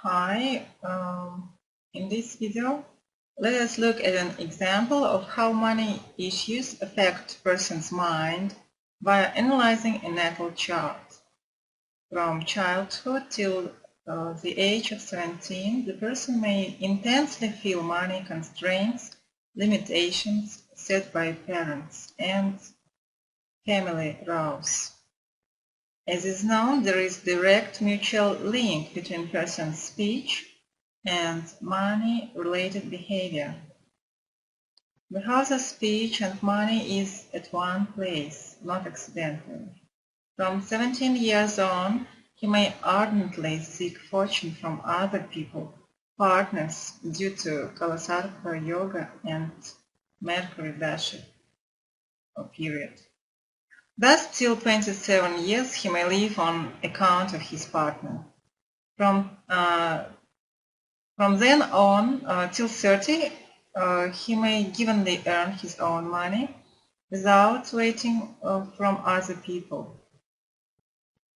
Hi, in this video, let us look at an example of how money issues affect a person's mind by analyzing a natal chart. From childhood till the age of 17, the person may intensely feel money constraints, limitations set by parents and family roles. As is known, there is direct mutual link between person's speech and money-related behavior. Because the speech and money is at one place, not accidentally. From 17 years on, he may ardently seek fortune from other people, partners, due to Kalasarpa Yoga and Mercury Dasha period. Thus, till 27 years, he may live on account of his partner. From then on till 30, he may givenly earn his own money without waiting from other people.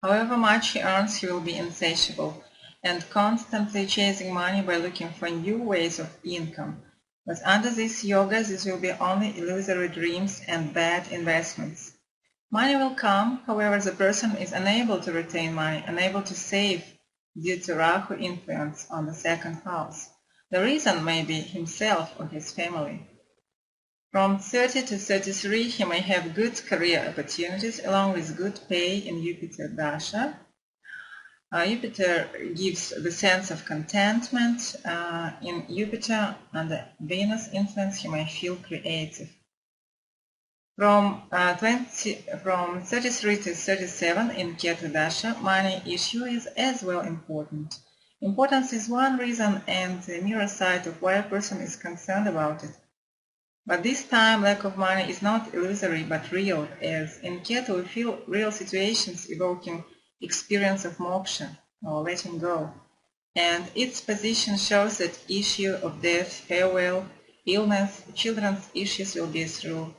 However much he earns, he will be insatiable and constantly chasing money by looking for new ways of income. But under this yoga, this will be only illusory dreams and bad investments. Money will come, however, the person is unable to retain money, unable to save due to Rahu influence on the second house. The reason may be himself or his family. From 30 to 33, he may have good career opportunities along with good pay in Jupiter Dasha. Jupiter gives the sense of contentment. In Jupiter under Venus influence, he may feel creative. From 33 to 37 in Ketu Dasha, money issue is as well important. Importance is one reason and the mirror side of why a person is concerned about it. But this time lack of money is not illusory but real, as in Ketu we feel real situations evoking experience of moksha, or letting go. And its position shows that issue of death, farewell, illness, children's issues will be through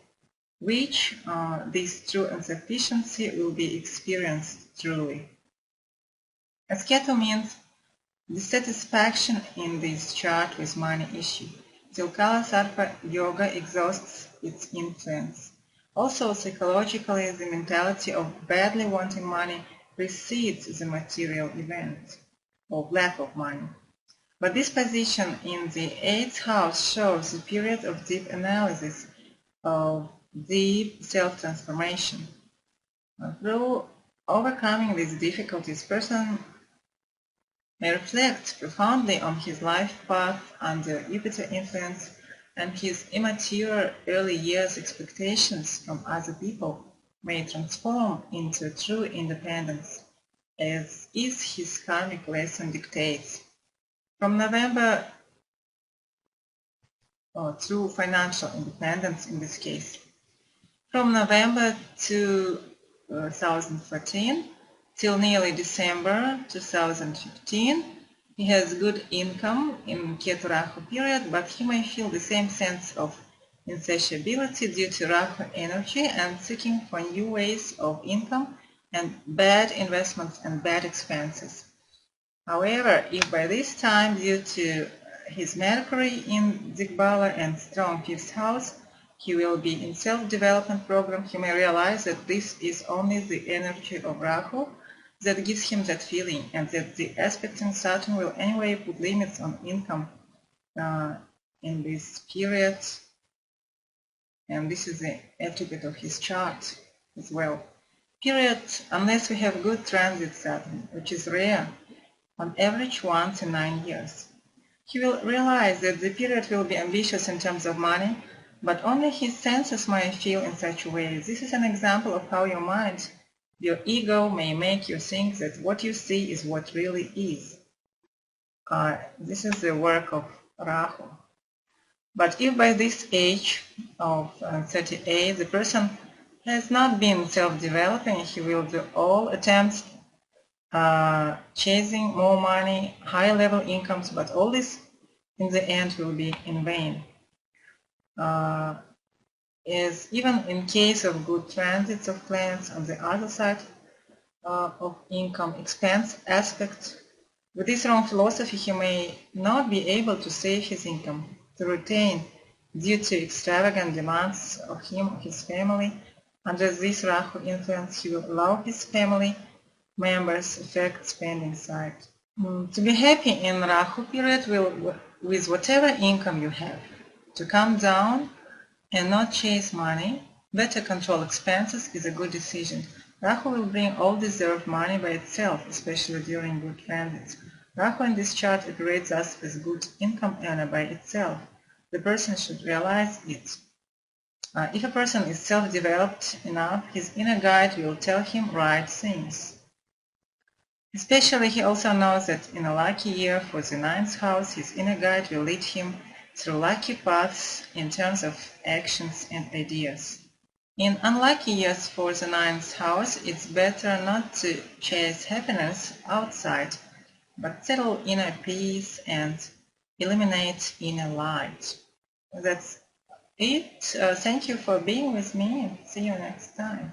which this true insufficiency will be experienced truly. As Ketu means dissatisfaction in this chart with money issue, till Kalasarpa Yoga exhausts its influence. Also psychologically, the mentality of badly wanting money precedes the material event of lack of money. But this position in the 8th house shows the period of deep analysis of deep self-transformation. Through overcoming these difficulties, person may reflect profoundly on his life path under Jupiter influence and his immature early years expectations from other people may transform into true independence, as is his karmic lesson dictates. From November through financial independence in this case. From November 2014 till nearly December 2015, he has good income in Ketu Rahu period, but he may feel the same sense of insatiability due to Rahu energy and seeking for new ways of income and bad investments and bad expenses. However, if by this time, due to his Mercury in Digbala and strong 5th house, he will be in self-development program, he may realize that this is only the energy of Rahu that gives him that feeling, and that the aspect in Saturn will anyway put limits on income in this period, and this is the attribute of his chart as well. Period, unless we have good transit Saturn, which is rare, on average 1 to 9 years. He will realize that the period will be ambitious in terms of money, but only his senses may feel in such a way. This is an example of how your mind, your ego, may make you think that what you see is what really is. This is the work of Rahu. But if by this age of 38 the person has not been self-developing, he will do all attempts chasing more money, high level incomes, but all this in the end will be in vain. As even in case of good transits of planets on the other side of income expense aspect, With this wrong philosophy, he may not be able to save his income, to retain due to extravagant demands of him or his family. Under this Rahu influence, he will allow his family members affect spending side. To be happy in Rahu period with whatever income you have. To calm down and not chase money, better control expenses is a good decision. Rahu will bring all deserved money by itself, especially during good transits. Rahu in this chart operates as a good income earner by itself. The person should realize it. If a person is self-developed enough, his inner guide will tell him right things. Especially he also knows that in a lucky year for the 9th house, his inner guide will lead him through lucky paths in terms of actions and ideas. In unlucky years for the 9th house, it's better not to chase happiness outside, but settle inner peace and eliminate inner light. That's it. Thank you for being with me. See you next time.